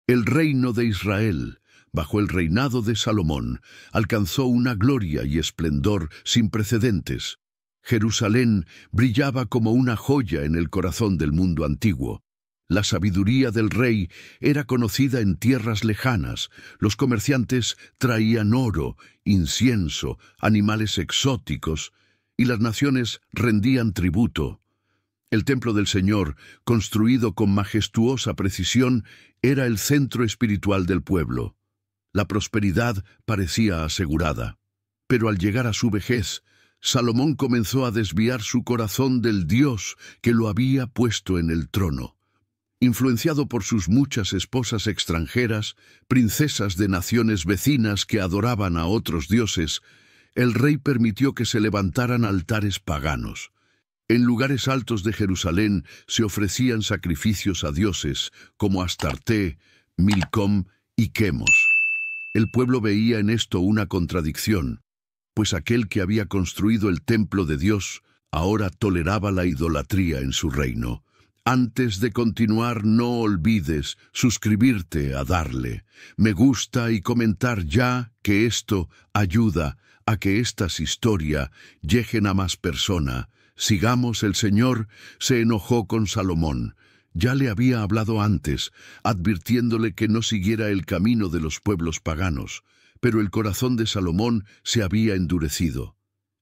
El reino de Israel, bajo el reinado de Salomón, alcanzó una gloria y esplendor sin precedentes. Jerusalén brillaba como una joya en el corazón del mundo antiguo. La sabiduría del rey era conocida en tierras lejanas. Los comerciantes traían oro, incienso, animales exóticos, y las naciones rendían tributo. El templo del Señor, construido con majestuosa precisión, era el centro espiritual del pueblo. La prosperidad parecía asegurada. Pero al llegar a su vejez, Salomón comenzó a desviar su corazón del Dios que lo había puesto en el trono. Influenciado por sus muchas esposas extranjeras, princesas de naciones vecinas que adoraban a otros dioses, el rey permitió que se levantaran altares paganos. En lugares altos de Jerusalén se ofrecían sacrificios a dioses como Astarté, Milcom y Quemos. El pueblo veía en esto una contradicción, pues aquel que había construido el templo de Dios ahora toleraba la idolatría en su reino. Antes de continuar, no olvides suscribirte a darle me gusta y comentar ya que esto ayuda a que estas historias lleguen a más personas. Sigamos. El Señor se enojó con Salomón. Ya le había hablado antes, advirtiéndole que no siguiera el camino de los pueblos paganos, pero el corazón de Salomón se había endurecido.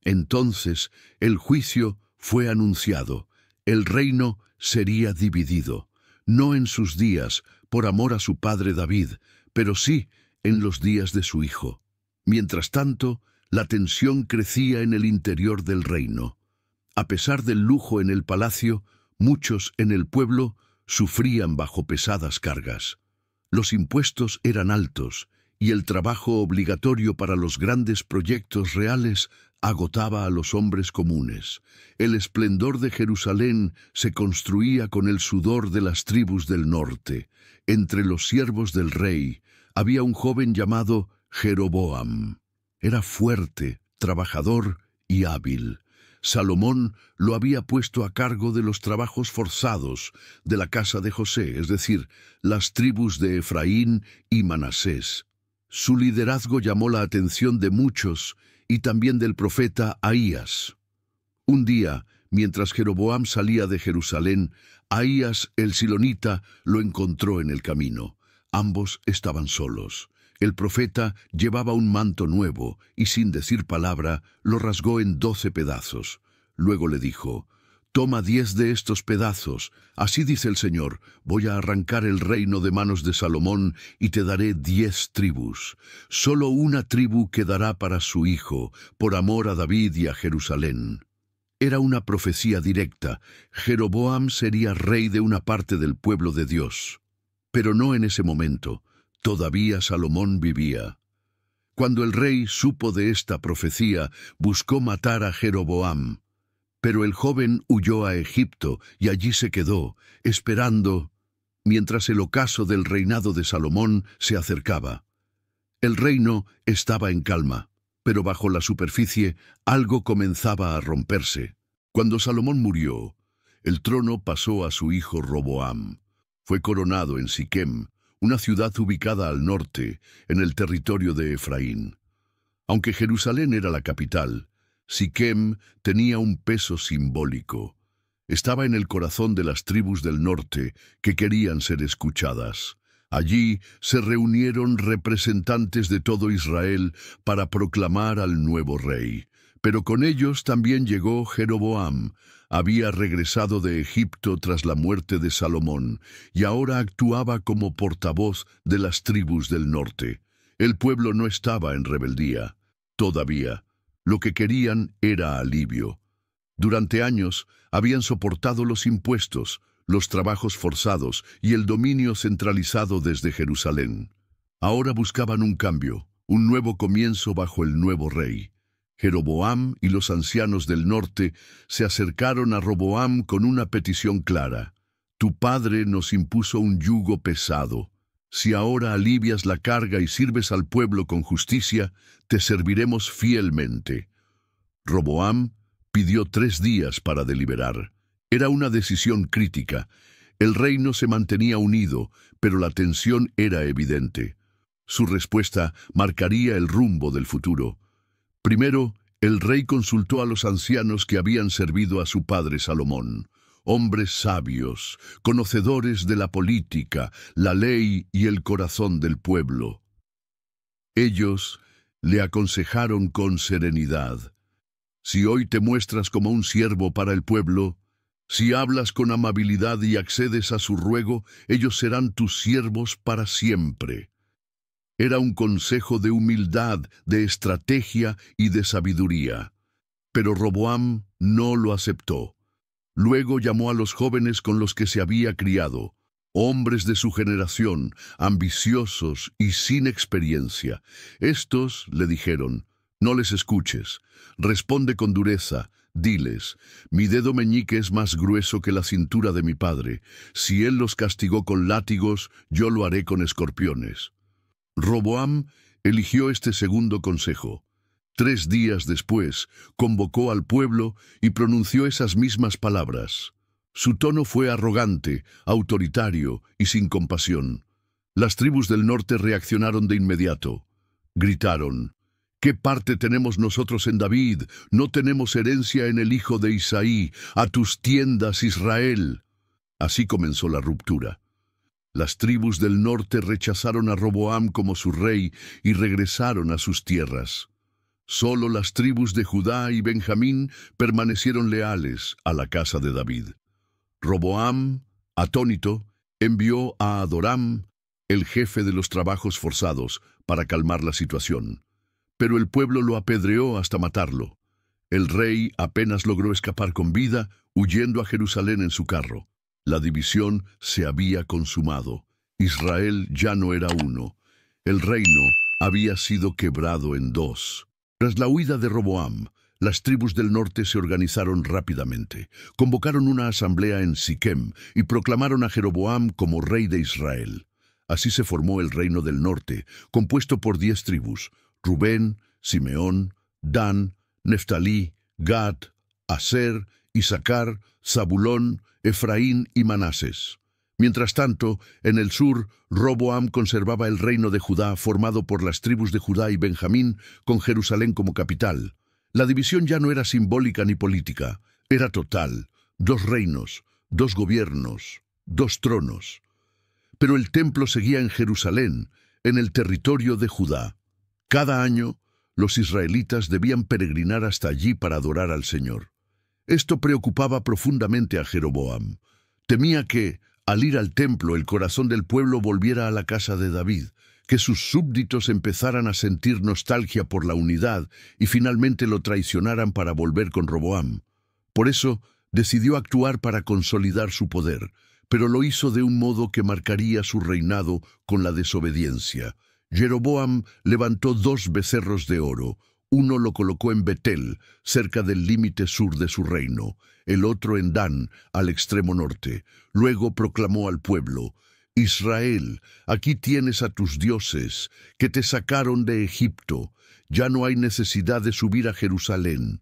Entonces el juicio fue anunciado. El reino sería dividido, no en sus días, por amor a su padre David, pero sí en los días de su hijo. Mientras tanto, la tensión crecía en el interior del reino. A pesar del lujo en el palacio, muchos en el pueblo sufrían bajo pesadas cargas. Los impuestos eran altos, y el trabajo obligatorio para los grandes proyectos reales agotaba a los hombres comunes. El esplendor de Jerusalén se construía con el sudor de las tribus del norte. Entre los siervos del rey había un joven llamado Jeroboam. Era fuerte, trabajador y hábil. Salomón lo había puesto a cargo de los trabajos forzados de la casa de José, es decir, las tribus de Efraín y Manasés. Su liderazgo llamó la atención de muchos y también del profeta Ahías. Un día, mientras Jeroboam salía de Jerusalén, Ahías el silonita lo encontró en el camino. Ambos estaban solos. El profeta llevaba un manto nuevo y sin decir palabra lo rasgó en 12 pedazos. Luego le dijo: «Toma 10 de estos pedazos. Así dice el Señor: voy a arrancar el reino de manos de Salomón y te daré 10 tribus. Solo una tribu quedará para su hijo, por amor a David y a Jerusalén». Era una profecía directa. Jeroboam sería rey de una parte del pueblo de Dios. Pero no en ese momento. Todavía Salomón vivía. Cuando el rey supo de esta profecía, buscó matar a Jeroboam. Pero el joven huyó a Egipto y allí se quedó, esperando, mientras el ocaso del reinado de Salomón se acercaba. El reino estaba en calma, pero bajo la superficie algo comenzaba a romperse. Cuando Salomón murió, el trono pasó a su hijo Roboam. Fue coronado en Siquem, una ciudad ubicada al norte, en el territorio de Efraín. Aunque Jerusalén era la capital, Siquem tenía un peso simbólico. Estaba en el corazón de las tribus del norte que querían ser escuchadas. Allí se reunieron representantes de todo Israel para proclamar al nuevo rey. Pero con ellos también llegó Jeroboam. Había regresado de Egipto tras la muerte de Salomón y ahora actuaba como portavoz de las tribus del norte. El pueblo no estaba en rebeldía, todavía. Lo que querían era alivio. Durante años habían soportado los impuestos, los trabajos forzados y el dominio centralizado desde Jerusalén. Ahora buscaban un cambio, un nuevo comienzo bajo el nuevo rey. Jeroboam y los ancianos del norte se acercaron a Roboam con una petición clara. «Tu padre nos impuso un yugo pesado. Si ahora alivias la carga y sirves al pueblo con justicia, te serviremos fielmente». Roboam pidió 3 días para deliberar. Era una decisión crítica. El reino se mantenía unido, pero la tensión era evidente. Su respuesta marcaría el rumbo del futuro. Primero, el rey consultó a los ancianos que habían servido a su padre Salomón, hombres sabios, conocedores de la política, la ley y el corazón del pueblo. Ellos le aconsejaron con serenidad: si hoy te muestras como un siervo para el pueblo, si hablas con amabilidad y accedes a su ruego, ellos serán tus siervos para siempre. Era un consejo de humildad, de estrategia y de sabiduría. Pero Roboam no lo aceptó. Luego llamó a los jóvenes con los que se había criado, hombres de su generación, ambiciosos y sin experiencia. Estos le dijeron: no les escuches, responde con dureza. Diles: mi dedo meñique es más grueso que la cintura de mi padre. Si él los castigó con látigos, yo lo haré con escorpiones. Roboam eligió este segundo consejo. 3 días después, convocó al pueblo y pronunció esas mismas palabras. Su tono fue arrogante, autoritario y sin compasión. Las tribus del norte reaccionaron de inmediato. Gritaron: ¿qué parte tenemos nosotros en David? No tenemos herencia en el hijo de Isaí. A tus tiendas, Israel. Así comenzó la ruptura. Las tribus del norte rechazaron a Roboam como su rey y regresaron a sus tierras. Solo las tribus de Judá y Benjamín permanecieron leales a la casa de David. Roboam, atónito, envió a Adoram, el jefe de los trabajos forzados, para calmar la situación. Pero el pueblo lo apedreó hasta matarlo. El rey apenas logró escapar con vida, huyendo a Jerusalén en su carro. La división se había consumado. Israel ya no era uno. El reino había sido quebrado en 2. Tras la huida de Roboam, las tribus del norte se organizaron rápidamente. Convocaron una asamblea en Siquem y proclamaron a Jeroboam como rey de Israel. Así se formó el reino del norte, compuesto por 10 tribus: Rubén, Simeón, Dan, Neftalí, Gad, Aser, Isaacar, Zabulón, Efraín y Manases. Mientras tanto, en el sur, Roboam conservaba el reino de Judá, formado por las tribus de Judá y Benjamín, con Jerusalén como capital. La división ya no era simbólica ni política, era total: 2 reinos, 2 gobiernos, 2 tronos. Pero el templo seguía en Jerusalén, en el territorio de Judá. Cada año, los israelitas debían peregrinar hasta allí para adorar al Señor. Esto preocupaba profundamente a Jeroboam. Temía que, al ir al templo, el corazón del pueblo volviera a la casa de David, que sus súbditos empezaran a sentir nostalgia por la unidad y finalmente lo traicionaran para volver con Roboam. Por eso, decidió actuar para consolidar su poder, pero lo hizo de un modo que marcaría su reinado con la desobediencia. Jeroboam levantó 2 becerros de oro. Uno lo colocó en Betel, cerca del límite sur de su reino, el otro en Dan, al extremo norte. Luego proclamó al pueblo: Israel, aquí tienes a tus dioses, que te sacaron de Egipto. Ya no hay necesidad de subir a Jerusalén.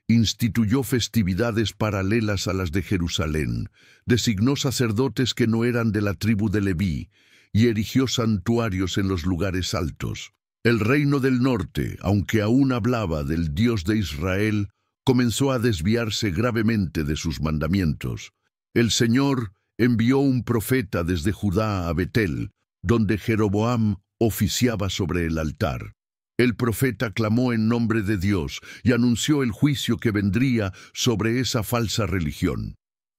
Instituyó festividades paralelas a las de Jerusalén. Designó sacerdotes que no eran de la tribu de Leví, y erigió santuarios en los lugares altos. El reino del norte, aunque aún hablaba del Dios de Israel, comenzó a desviarse gravemente de sus mandamientos. El Señor envió un profeta desde Judá a Betel, donde Jeroboam oficiaba sobre el altar. El profeta clamó en nombre de Dios y anunció el juicio que vendría sobre esa falsa religión.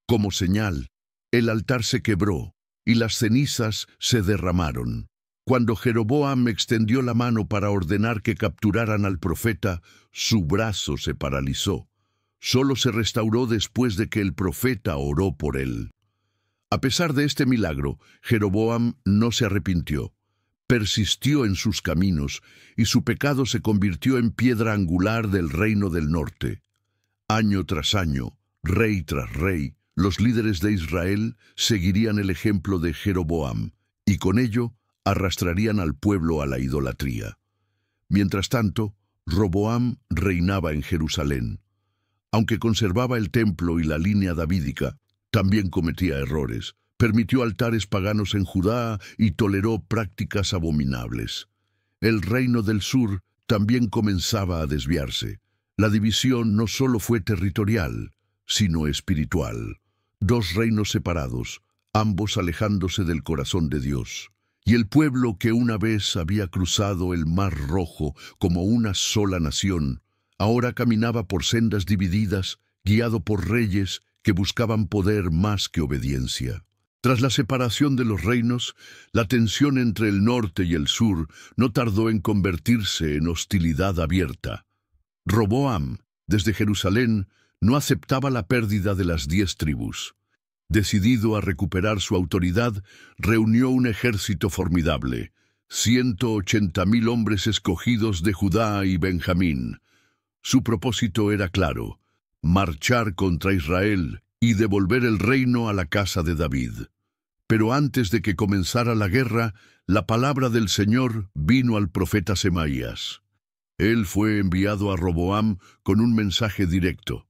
Como señal, el altar se quebró y las cenizas se derramaron. Cuando Jeroboam extendió la mano para ordenar que capturaran al profeta, su brazo se paralizó. Solo se restauró después de que el profeta oró por él. A pesar de este milagro, Jeroboam no se arrepintió. Persistió en sus caminos, y su pecado se convirtió en piedra angular del reino del norte. Año tras año, rey tras rey, los líderes de Israel seguirían el ejemplo de Jeroboam, y con ello arrastrarían al pueblo a la idolatría. Mientras tanto, Roboam reinaba en Jerusalén. Aunque conservaba el templo y la línea davídica, también cometía errores. permitió altares paganos en Judá y toleró prácticas abominables. El reino del sur también comenzaba a desviarse. La división no solo fue territorial, sino espiritual. Dos reinos separados, ambos alejándose del corazón de Dios. Y el pueblo que una vez había cruzado el Mar Rojo como una sola nación, ahora caminaba por sendas divididas, guiado por reyes que buscaban poder más que obediencia. Tras la separación de los reinos, la tensión entre el norte y el sur no tardó en convertirse en hostilidad abierta. Roboam, desde Jerusalén, no aceptaba la pérdida de las 10 tribus. Decidido a recuperar su autoridad, reunió un ejército formidable, 180.000 hombres escogidos de Judá y Benjamín. Su propósito era claro: marchar contra Israel y devolver el reino a la casa de David. Pero antes de que comenzara la guerra, la palabra del Señor vino al profeta Semaías. Él fue enviado a Roboam con un mensaje directo.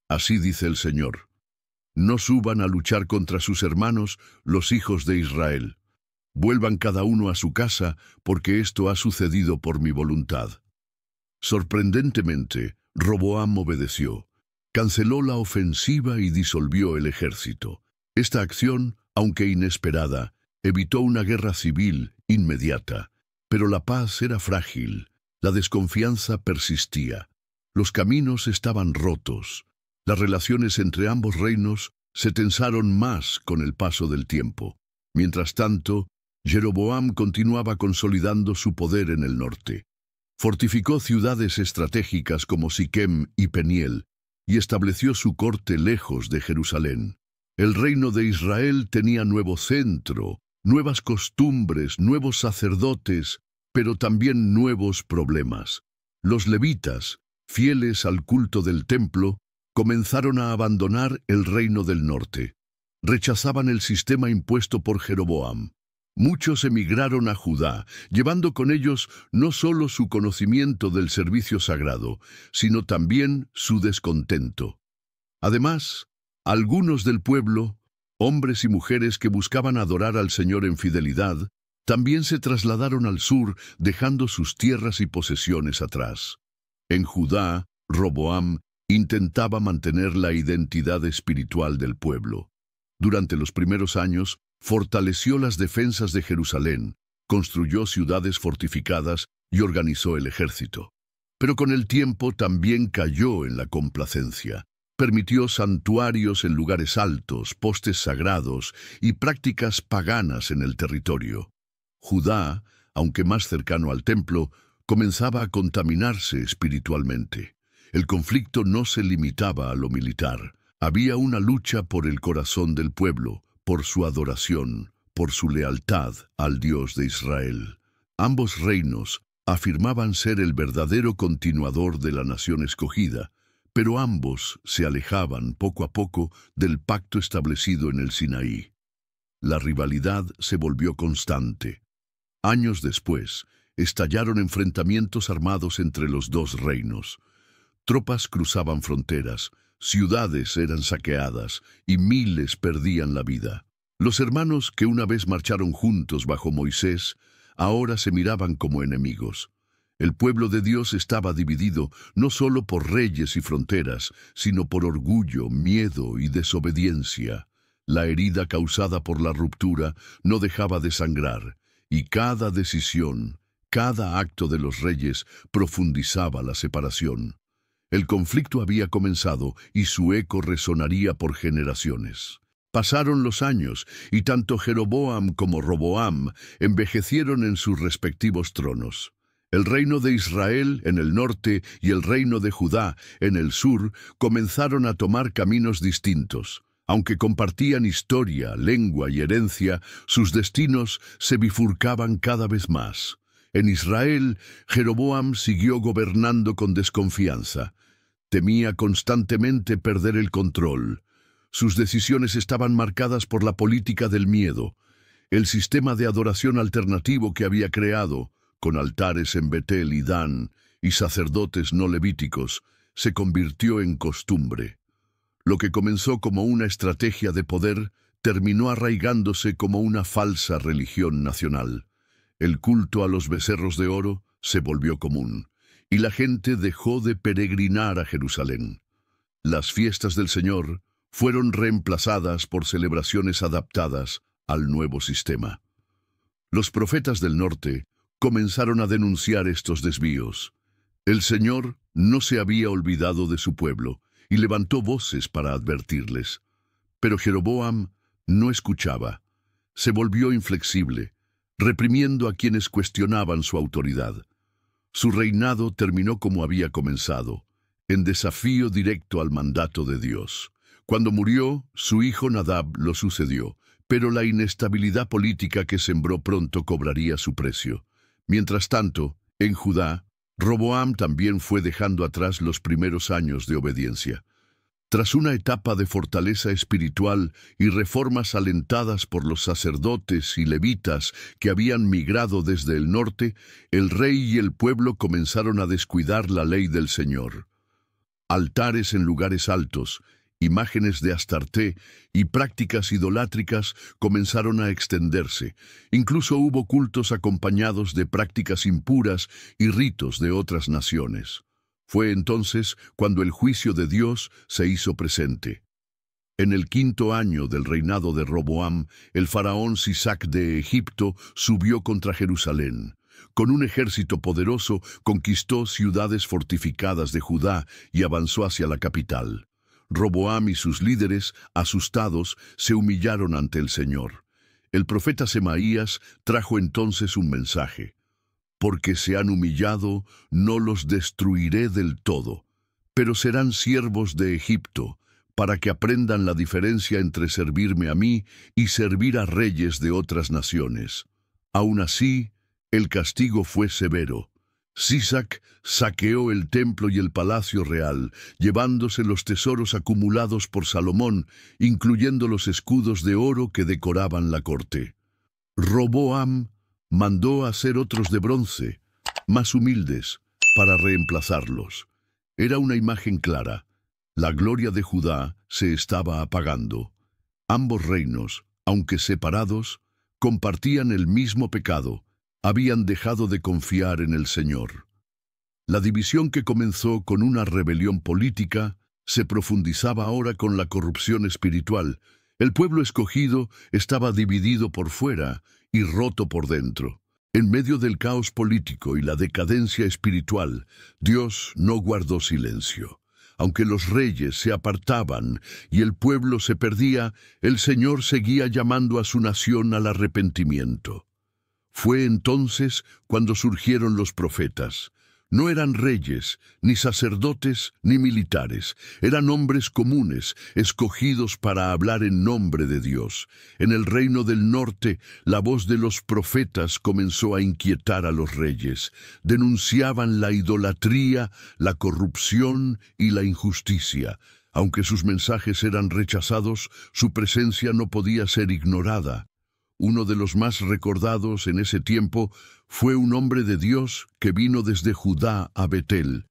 Así dice el Señor: no suban a luchar contra sus hermanos, los hijos de Israel. Vuelvan cada uno a su casa, porque esto ha sucedido por mi voluntad. Sorprendentemente, Roboam obedeció. Canceló la ofensiva y disolvió el ejército. Esta acción, aunque inesperada, evitó una guerra civil inmediata. Pero la paz era frágil, la desconfianza persistía. Los caminos estaban rotos. Las relaciones entre ambos reinos se tensaron más con el paso del tiempo. Mientras tanto, Jeroboam continuaba consolidando su poder en el norte. Fortificó ciudades estratégicas como Siquem y Peniel y estableció su corte lejos de Jerusalén. El reino de Israel tenía nuevo centro, nuevas costumbres, nuevos sacerdotes, pero también nuevos problemas. Los levitas, fieles al culto del templo, comenzaron a abandonar el reino del norte. Rechazaban el sistema impuesto por Jeroboam. Muchos emigraron a Judá, llevando con ellos no solo su conocimiento del servicio sagrado, sino también su descontento. Además, algunos del pueblo, hombres y mujeres que buscaban adorar al Señor en fidelidad, también se trasladaron al sur, dejando sus tierras y posesiones atrás. En Judá, Roboam intentaba mantener la identidad espiritual del pueblo. Durante los primeros años, fortaleció las defensas de Jerusalén, construyó ciudades fortificadas y organizó el ejército. Pero con el tiempo también cayó en la complacencia. Permitió santuarios en lugares altos, postes sagrados y prácticas paganas en el territorio. Judá, aunque más cercano al templo, comenzaba a contaminarse espiritualmente. El conflicto no se limitaba a lo militar. Había una lucha por el corazón del pueblo, por su adoración, por su lealtad al Dios de Israel. Ambos reinos afirmaban ser el verdadero continuador de la nación escogida, pero ambos se alejaban poco a poco del pacto establecido en el Sinaí. La rivalidad se volvió constante. Años después, estallaron enfrentamientos armados entre los dos reinos. Tropas cruzaban fronteras, ciudades eran saqueadas y miles perdían la vida. Los hermanos que una vez marcharon juntos bajo Moisés, ahora se miraban como enemigos. El pueblo de Dios estaba dividido no solo por reyes y fronteras, sino por orgullo, miedo y desobediencia. La herida causada por la ruptura no dejaba de sangrar, y cada decisión, cada acto de los reyes profundizaba la separación. El conflicto había comenzado y su eco resonaría por generaciones. Pasaron los años y tanto Jeroboam como Roboam envejecieron en sus respectivos tronos. El reino de Israel en el norte y el reino de Judá en el sur comenzaron a tomar caminos distintos. Aunque compartían historia, lengua y herencia, sus destinos se bifurcaban cada vez más. En Israel, Jeroboam siguió gobernando con desconfianza. Temía constantemente perder el control. Sus decisiones estaban marcadas por la política del miedo. El sistema de adoración alternativo que había creado, con altares en Betel y Dan y sacerdotes no levíticos, se convirtió en costumbre. Lo que comenzó como una estrategia de poder terminó arraigándose como una falsa religión nacional. El culto a los becerros de oro se volvió común, y la gente dejó de peregrinar a Jerusalén. Las fiestas del Señor fueron reemplazadas por celebraciones adaptadas al nuevo sistema. Los profetas del norte comenzaron a denunciar estos desvíos. El Señor no se había olvidado de su pueblo y levantó voces para advertirles. Pero Jeroboam no escuchaba. Se volvió inflexible, reprimiendo a quienes cuestionaban su autoridad. Su reinado terminó como había comenzado, en desafío directo al mandato de Dios. Cuando murió, su hijo Nadab lo sucedió, pero la inestabilidad política que sembró pronto cobraría su precio. Mientras tanto, en Judá, Roboam también fue dejando atrás los primeros años de obediencia. Tras una etapa de fortaleza espiritual y reformas alentadas por los sacerdotes y levitas que habían migrado desde el norte, el rey y el pueblo comenzaron a descuidar la ley del Señor. Altares en lugares altos, imágenes de Astarté y prácticas idolátricas comenzaron a extenderse. Incluso hubo cultos acompañados de prácticas impuras y ritos de otras naciones. Fue entonces cuando el juicio de Dios se hizo presente. En el 5º año del reinado de Roboam, el faraón Sisac de Egipto subió contra Jerusalén. Con un ejército poderoso conquistó ciudades fortificadas de Judá y avanzó hacia la capital. Roboam y sus líderes, asustados, se humillaron ante el Señor. El profeta Semaías trajo entonces un mensaje. Porque se han humillado, no los destruiré del todo, pero serán siervos de Egipto, para que aprendan la diferencia entre servirme a mí y servir a reyes de otras naciones. Aún así, el castigo fue severo. Sisac saqueó el templo y el palacio real, llevándose los tesoros acumulados por Salomón, incluyendo los escudos de oro que decoraban la corte. Roboam mandó hacer otros de bronce, más humildes, para reemplazarlos. Era una imagen clara. La gloria de Judá se estaba apagando. Ambos reinos, aunque separados, compartían el mismo pecado. Habían dejado de confiar en el Señor. La división que comenzó con una rebelión política se profundizaba ahora con la corrupción espiritual. El pueblo escogido estaba dividido por fuera y roto por dentro. En medio del caos político y la decadencia espiritual, Dios no guardó silencio. Aunque los reyes se apartaban y el pueblo se perdía, el Señor seguía llamando a su nación al arrepentimiento. Fue entonces cuando surgieron los profetas. No eran reyes, ni sacerdotes, ni militares. Eran hombres comunes, escogidos para hablar en nombre de Dios. En el reino del norte, la voz de los profetas comenzó a inquietar a los reyes. Denunciaban la idolatría, la corrupción y la injusticia. Aunque sus mensajes eran rechazados, su presencia no podía ser ignorada. Uno de los más recordados en ese tiempo fue un hombre de Dios que vino desde Judá a Betel.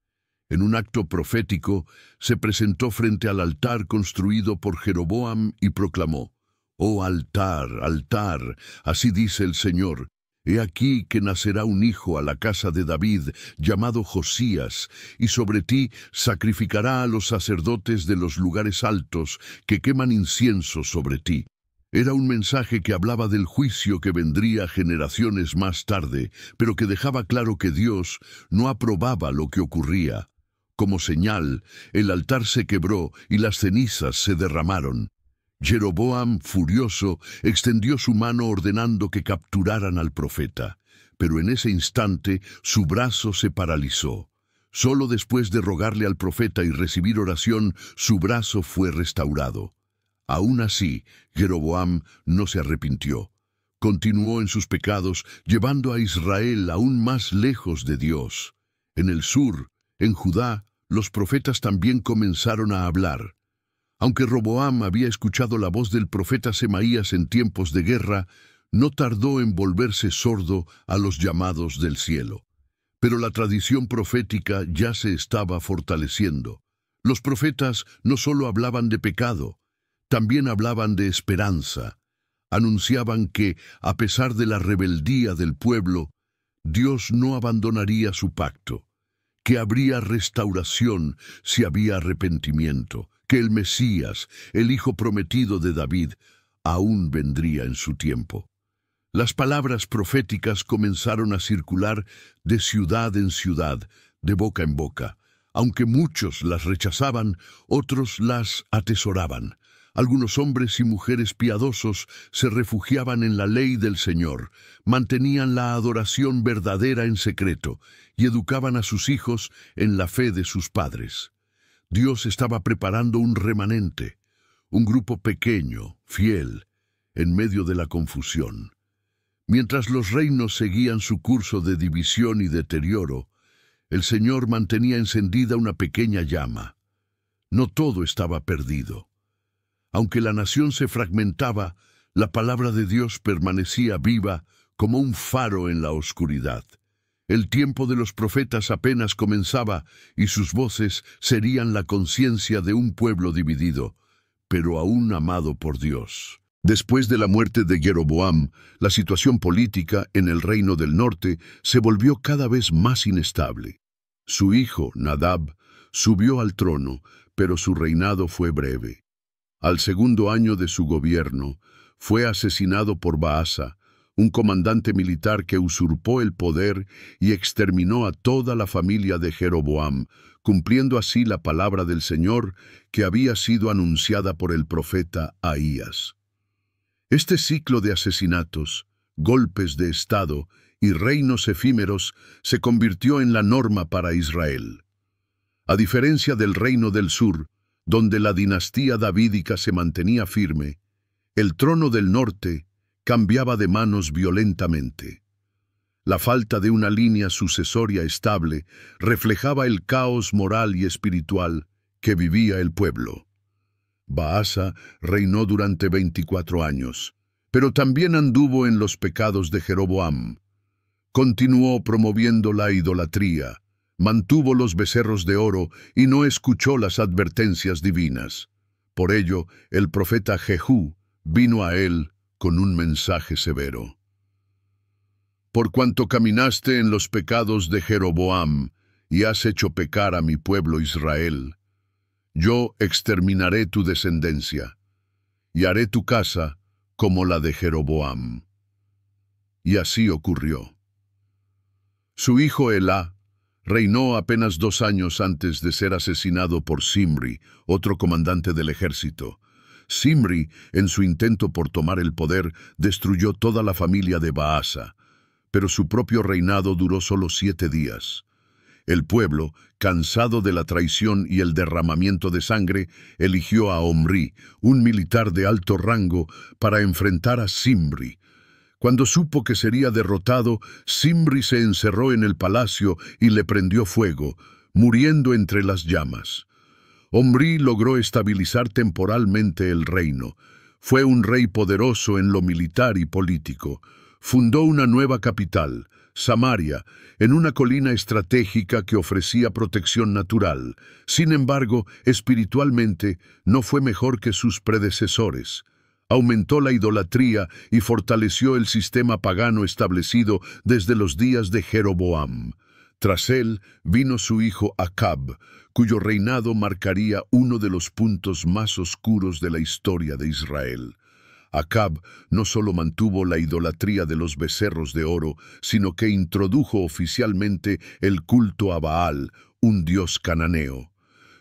En un acto profético, se presentó frente al altar construido por Jeroboam y proclamó: «Oh altar, altar, así dice el Señor, he aquí que nacerá un hijo a la casa de David, llamado Josías, y sobre ti sacrificará a los sacerdotes de los lugares altos que queman incienso sobre ti». Era un mensaje que hablaba del juicio que vendría generaciones más tarde, pero que dejaba claro que Dios no aprobaba lo que ocurría. Como señal, el altar se quebró y las cenizas se derramaron. Jeroboam, furioso, extendió su mano ordenando que capturaran al profeta, pero en ese instante su brazo se paralizó. Solo después de rogarle al profeta y recibir oración, su brazo fue restaurado. Aún así, Jeroboam no se arrepintió. Continuó en sus pecados, llevando a Israel aún más lejos de Dios. En el sur, en Judá, los profetas también comenzaron a hablar. Aunque Roboam había escuchado la voz del profeta Semaías en tiempos de guerra, no tardó en volverse sordo a los llamados del cielo. Pero la tradición profética ya se estaba fortaleciendo. Los profetas no solo hablaban de pecado, También hablaban de esperanza. Anunciaban que, a pesar de la rebeldía del pueblo, Dios no abandonaría su pacto, que habría restauración si había arrepentimiento, que el Mesías, el Hijo prometido de David, aún vendría en su tiempo. Las palabras proféticas comenzaron a circular de ciudad en ciudad, de boca en boca. Aunque muchos las rechazaban, otros las atesoraban. Algunos hombres y mujeres piadosos se refugiaban en la ley del Señor, mantenían la adoración verdadera en secreto y educaban a sus hijos en la fe de sus padres. Dios estaba preparando un remanente, un grupo pequeño, fiel, en medio de la confusión. Mientras los reinos seguían su curso de división y deterioro, el Señor mantenía encendida una pequeña llama. No todo estaba perdido. Aunque la nación se fragmentaba, la palabra de Dios permanecía viva como un faro en la oscuridad. El tiempo de los profetas apenas comenzaba y sus voces serían la conciencia de un pueblo dividido, pero aún amado por Dios. Después de la muerte de Jeroboam, la situación política en el reino del norte se volvió cada vez más inestable. Su hijo, Nadab, subió al trono, pero su reinado fue breve. Al segundo año de su gobierno, fue asesinado por Baasa, un comandante militar que usurpó el poder y exterminó a toda la familia de Jeroboam, cumpliendo así la palabra del Señor que había sido anunciada por el profeta Ahías. Este ciclo de asesinatos, golpes de Estado y reinos efímeros se convirtió en la norma para Israel. A diferencia del reino del sur, donde la dinastía davídica se mantenía firme, el trono del norte cambiaba de manos violentamente. La falta de una línea sucesoria estable reflejaba el caos moral y espiritual que vivía el pueblo. Baasa reinó durante 24 años, pero también anduvo en los pecados de Jeroboam. Continuó promoviendo la idolatría, mantuvo los becerros de oro y no escuchó las advertencias divinas. Por ello, el profeta Jehú vino a él con un mensaje severo. Por cuanto caminaste en los pecados de Jeroboam y has hecho pecar a mi pueblo Israel, yo exterminaré tu descendencia y haré tu casa como la de Jeroboam. Y así ocurrió. Su hijo Elá reinó apenas 2 años antes de ser asesinado por Zimri, otro comandante del ejército. Zimri, en su intento por tomar el poder, destruyó toda la familia de Baasa, pero su propio reinado duró solo 7 días. El pueblo, cansado de la traición y el derramamiento de sangre, eligió a Omri, un militar de alto rango, para enfrentar a Zimri. Cuando supo que sería derrotado, Zimri se encerró en el palacio y le prendió fuego, muriendo entre las llamas. Omri logró estabilizar temporalmente el reino. Fue un rey poderoso en lo militar y político. Fundó una nueva capital, Samaria, en una colina estratégica que ofrecía protección natural. Sin embargo, espiritualmente, no fue mejor que sus predecesores. Aumentó la idolatría y fortaleció el sistema pagano establecido desde los días de Jeroboam. Tras él vino su hijo Acab, cuyo reinado marcaría uno de los puntos más oscuros de la historia de Israel. Acab no solo mantuvo la idolatría de los becerros de oro, sino que introdujo oficialmente el culto a Baal, un dios cananeo.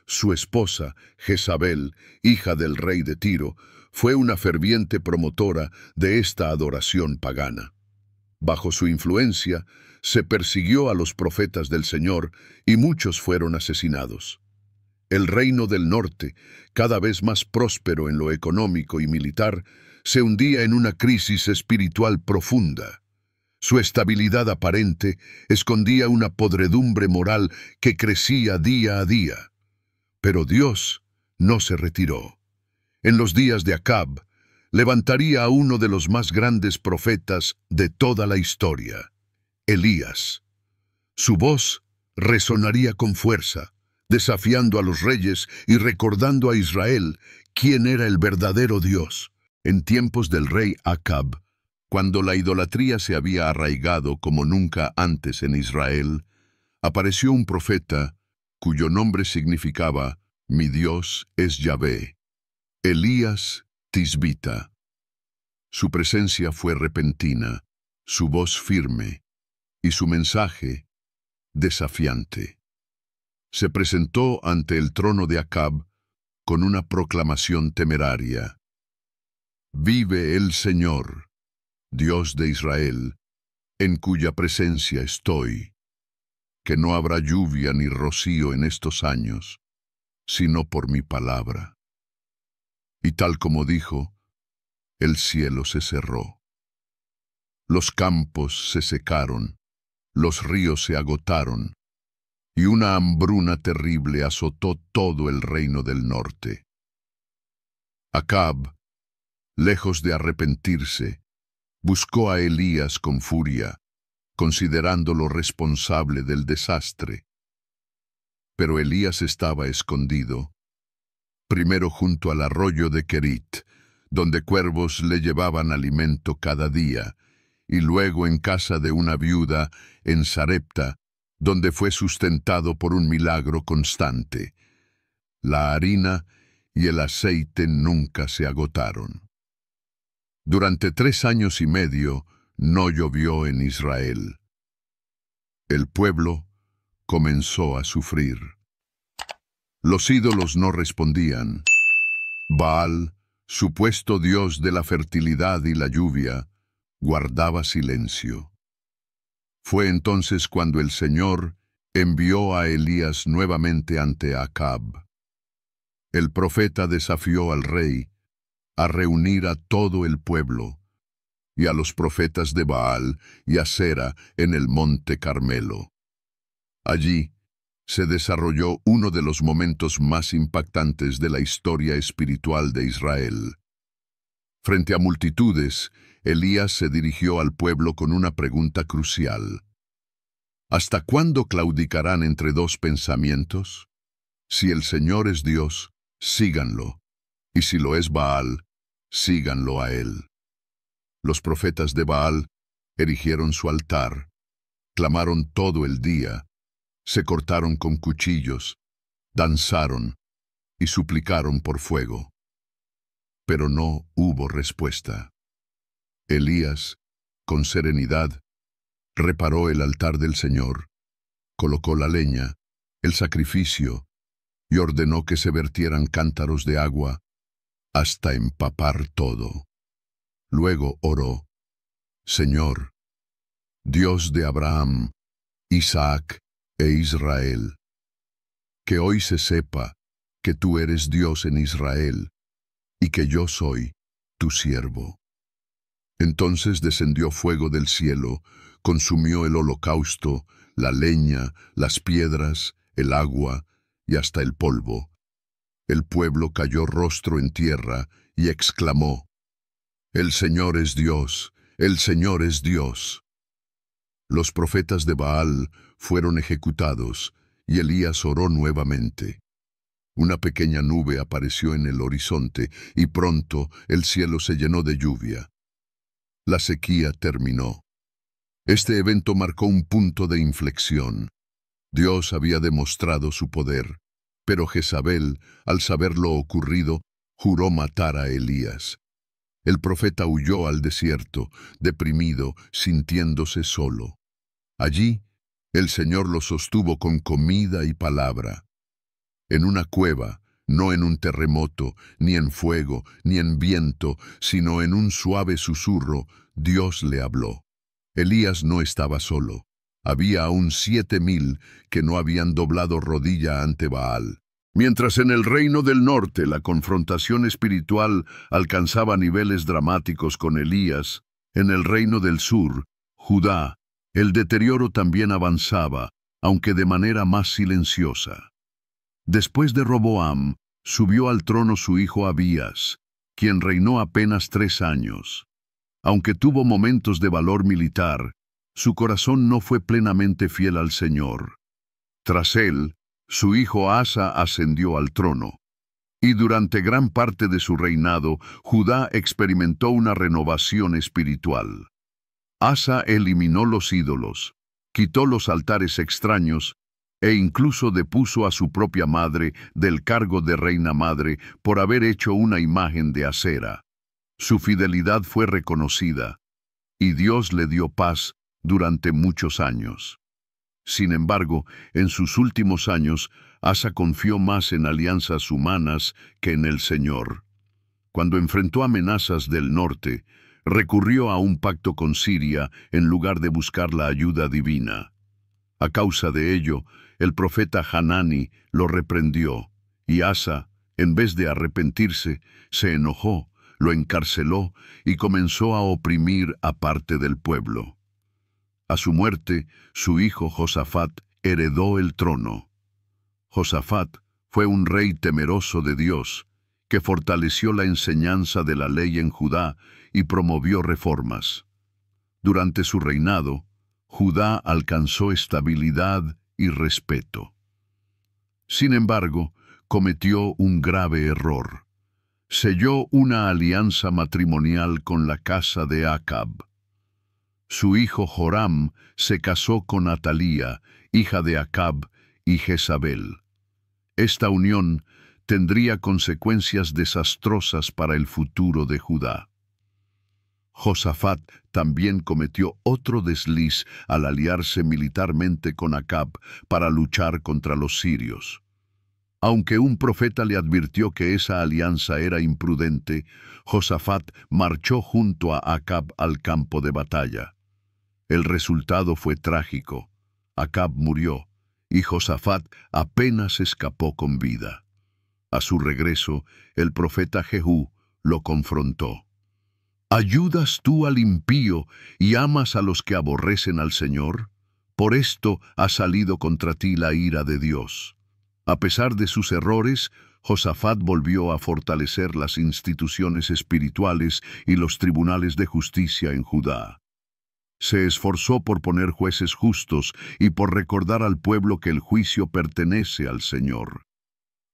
Su esposa, Jezabel, hija del rey de Tiro, fue una ferviente promotora de esta adoración pagana. Bajo su influencia, se persiguió a los profetas del Señor y muchos fueron asesinados. El reino del norte, cada vez más próspero en lo económico y militar, se hundía en una crisis espiritual profunda. Su estabilidad aparente escondía una podredumbre moral que crecía día a día. Pero Dios no se retiró. En los días de Acab, levantaría a uno de los más grandes profetas de toda la historia, Elías. Su voz resonaría con fuerza, desafiando a los reyes y recordando a Israel quién era el verdadero Dios. En tiempos del rey Acab, cuando la idolatría se había arraigado como nunca antes en Israel, apareció un profeta cuyo nombre significaba «Mi Dios es Yahvé», Elías Tisbita. Su presencia fue repentina, su voz firme y su mensaje desafiante. Se presentó ante el trono de Acab con una proclamación temeraria. «Vive el Señor, Dios de Israel, en cuya presencia estoy, que no habrá lluvia ni rocío en estos años, sino por mi palabra». Y tal como dijo, el cielo se cerró. Los campos se secaron, los ríos se agotaron, y una hambruna terrible azotó todo el reino del norte. Acab, lejos de arrepentirse, buscó a Elías con furia, considerándolo responsable del desastre. Pero Elías estaba escondido, primero junto al arroyo de Querit, donde cuervos le llevaban alimento cada día, y luego en casa de una viuda en Sarepta, donde fue sustentado por un milagro constante. La harina y el aceite nunca se agotaron. Durante 3 años y medio no llovió en Israel. El pueblo comenzó a sufrir. Los ídolos no respondían. Baal, supuesto dios de la fertilidad y la lluvia, guardaba silencio. Fue entonces cuando el Señor envió a Elías nuevamente ante Acab. El profeta desafió al rey a reunir a todo el pueblo y a los profetas de Baal y Asera en el monte Carmelo. Allí se desarrolló uno de los momentos más impactantes de la historia espiritual de Israel. Frente a multitudes, Elías se dirigió al pueblo con una pregunta crucial. ¿Hasta cuándo claudicarán entre dos pensamientos? Si el Señor es Dios, síganlo, y si lo es Baal, síganlo a él. Los profetas de Baal erigieron su altar, clamaron todo el día, se cortaron con cuchillos, danzaron y suplicaron por fuego. Pero no hubo respuesta. Elías, con serenidad, reparó el altar del Señor, colocó la leña, el sacrificio, y ordenó que se vertieran cántaros de agua hasta empapar todo. Luego oró: «Señor, Dios de Abraham, Isaac e Israel, que hoy se sepa que tú eres Dios en Israel y que yo soy tu siervo». Entonces descendió fuego del cielo, consumió el holocausto, la leña, las piedras, el agua y hasta el polvo. El pueblo cayó rostro en tierra y exclamó: «El Señor es Dios, el Señor es Dios». Los profetas de Baal fueron ejecutados y Elías oró nuevamente. Una pequeña nube apareció en el horizonte y pronto el cielo se llenó de lluvia. La sequía terminó. Este evento marcó un punto de inflexión. Dios había demostrado su poder, pero Jezabel, al saber lo ocurrido, juró matar a Elías. El profeta huyó al desierto, deprimido, sintiéndose solo. Allí, el Señor lo sostuvo con comida y palabra. En una cueva, no en un terremoto, ni en fuego, ni en viento, sino en un suave susurro, Dios le habló. Elías no estaba solo. Había aún 7,000 que no habían doblado rodilla ante Baal. Mientras en el reino del norte la confrontación espiritual alcanzaba niveles dramáticos con Elías, en el reino del sur, Judá, el deterioro también avanzaba, aunque de manera más silenciosa. Después de Roboam, subió al trono su hijo Abías, quien reinó apenas 3 años. Aunque tuvo momentos de valor militar, su corazón no fue plenamente fiel al Señor. Tras él, su hijo Asa ascendió al trono. Y durante gran parte de su reinado, Judá experimentó una renovación espiritual. Asa eliminó los ídolos, quitó los altares extraños e incluso depuso a su propia madre del cargo de reina madre por haber hecho una imagen de acera. Su fidelidad fue reconocida, y Dios le dio paz durante muchos años. Sin embargo, en sus últimos años, Asa confió más en alianzas humanas que en el Señor. Cuando enfrentó amenazas del norte, recurrió a un pacto con Siria en lugar de buscar la ayuda divina. A causa de ello, el profeta Hanani lo reprendió, y Asa, en vez de arrepentirse, se enojó, lo encarceló y comenzó a oprimir a parte del pueblo. A su muerte, su hijo Josafat heredó el trono. Josafat fue un rey temeroso de Dios, que fortaleció la enseñanza de la ley en Judá y promovió reformas. Durante su reinado, Judá alcanzó estabilidad y respeto. Sin embargo, cometió un grave error. Selló una alianza matrimonial con la casa de Acab. Su hijo Joram se casó con Atalía, hija de Acab y Jezabel. Esta unión tendría consecuencias desastrosas para el futuro de Judá. Josafat también cometió otro desliz al aliarse militarmente con Acab para luchar contra los sirios. Aunque un profeta le advirtió que esa alianza era imprudente, Josafat marchó junto a Acab al campo de batalla. El resultado fue trágico. Acab murió, y Josafat apenas escapó con vida. A su regreso, el profeta Jehú lo confrontó. ¿Ayudas tú al impío y amas a los que aborrecen al Señor? Por esto ha salido contra ti la ira de Dios. A pesar de sus errores, Josafat volvió a fortalecer las instituciones espirituales y los tribunales de justicia en Judá. Se esforzó por poner jueces justos y por recordar al pueblo que el juicio pertenece al Señor.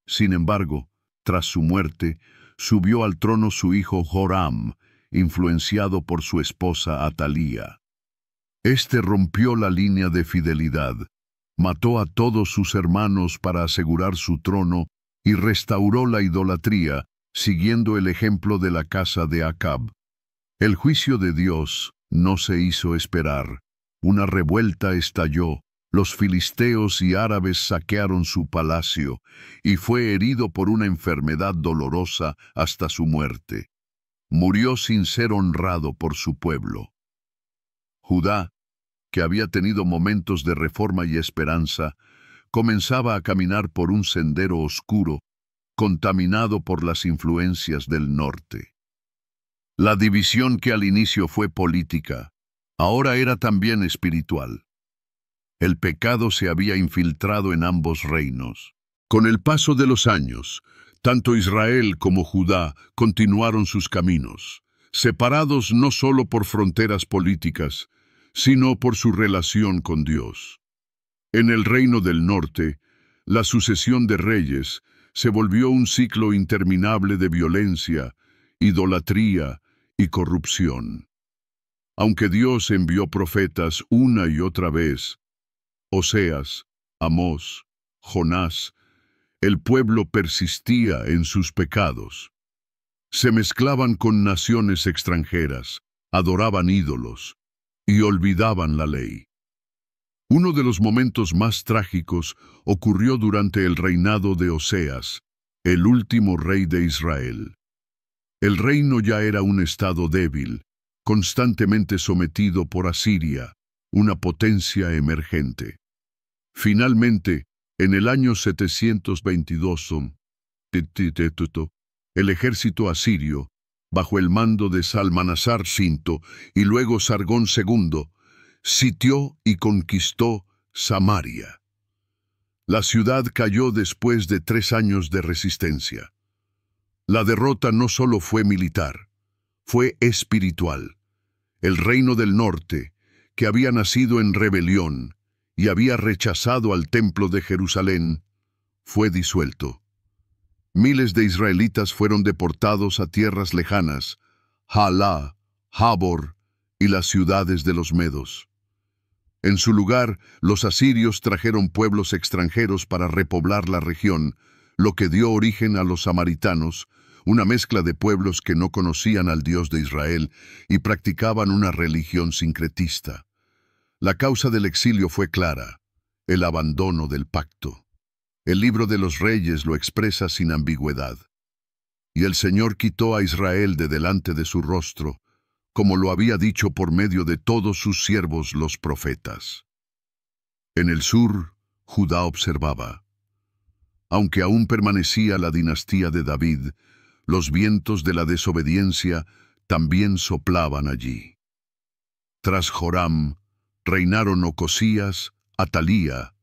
Sin embargo, tras su muerte, subió al trono su hijo Joram, influenciado por su esposa Atalía. Este rompió la línea de fidelidad, mató a todos sus hermanos para asegurar su trono y restauró la idolatría, siguiendo el ejemplo de la casa de Acab. El juicio de Dios no se hizo esperar. Una revuelta estalló, los filisteos y árabes saquearon su palacio, y fue herido por una enfermedad dolorosa hasta su muerte. Murió sin ser honrado por su pueblo. Judá, que había tenido momentos de reforma y esperanza, comenzaba a caminar por un sendero oscuro, contaminado por las influencias del norte. La división que al inicio fue política, ahora era también espiritual. El pecado se había infiltrado en ambos reinos. Con el paso de los años, tanto Israel como Judá continuaron sus caminos, separados no solo por fronteras políticas, sino por su relación con Dios. En el reino del norte, la sucesión de reyes se volvió un ciclo interminable de violencia, idolatría y corrupción. Aunque Dios envió profetas una y otra vez, Oseas, Amós, Jonás, el pueblo persistía en sus pecados. Se mezclaban con naciones extranjeras, adoraban ídolos y olvidaban la ley. Uno de los momentos más trágicos ocurrió durante el reinado de Oseas, el último rey de Israel. El reino ya era un estado débil, constantemente sometido por Asiria, una potencia emergente. Finalmente, en el año 722, el ejército asirio, bajo el mando de Salmanasar V y luego Sargón II, sitió y conquistó Samaria. La ciudad cayó después de 3 años de resistencia. La derrota no solo fue militar, fue espiritual. El reino del norte, que había nacido en rebelión y había rechazado al templo de Jerusalén, fue disuelto. Miles de israelitas fueron deportados a tierras lejanas, Jalá, Habor y las ciudades de los medos. En su lugar, los asirios trajeron pueblos extranjeros para repoblar la región, lo que dio origen a los samaritanos, una mezcla de pueblos que no conocían al Dios de Israel y practicaban una religión sincretista. La causa del exilio fue clara: el abandono del pacto. El libro de los Reyes lo expresa sin ambigüedad. Y el Señor quitó a Israel de delante de su rostro, como lo había dicho por medio de todos sus siervos los profetas. En el sur, Judá observaba. Aunque aún permanecía la dinastía de David, los vientos de la desobediencia también soplaban allí. Tras Joram, reinaron Ocosías, Atalía,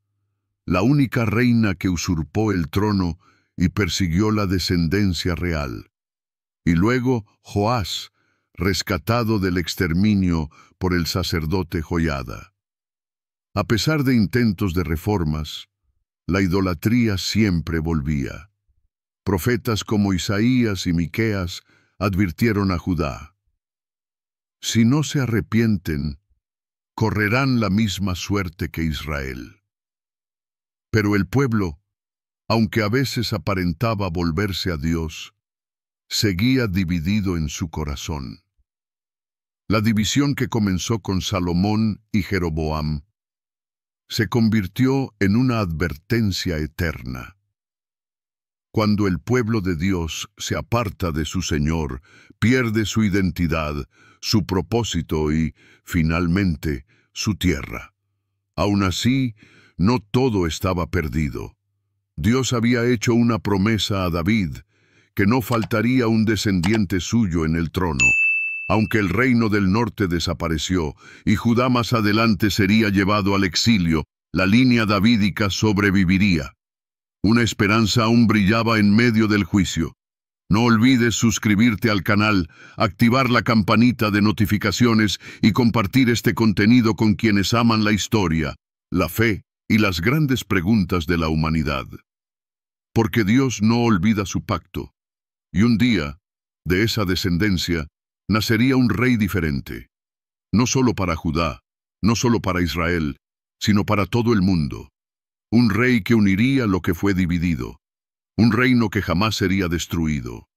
la única reina que usurpó el trono y persiguió la descendencia real. Y luego Joás, rescatado del exterminio por el sacerdote Joiada. A pesar de intentos de reformas, la idolatría siempre volvía. Profetas como Isaías y Miqueas advirtieron a Judá: si no se arrepienten, correrán la misma suerte que Israel. Pero el pueblo, aunque a veces aparentaba volverse a Dios, seguía dividido en su corazón. La división que comenzó con Salomón y Jeroboam se convirtió en una advertencia eterna. Cuando el pueblo de Dios se aparta de su Señor, pierde su identidad, su propósito y, finalmente, su tierra. Aún así, no todo estaba perdido. Dios había hecho una promesa a David, que no faltaría un descendiente suyo en el trono. Aunque el reino del norte desapareció y Judá más adelante sería llevado al exilio, la línea davídica sobreviviría. Una esperanza aún brillaba en medio del juicio. No olvides suscribirte al canal, activar la campanita de notificaciones y compartir este contenido con quienes aman la historia, la fe y las grandes preguntas de la humanidad. Porque Dios no olvida su pacto, y un día, de esa descendencia, nacería un rey diferente, no solo para Judá, no solo para Israel, sino para todo el mundo. Un rey que uniría lo que fue dividido, un reino que jamás sería destruido.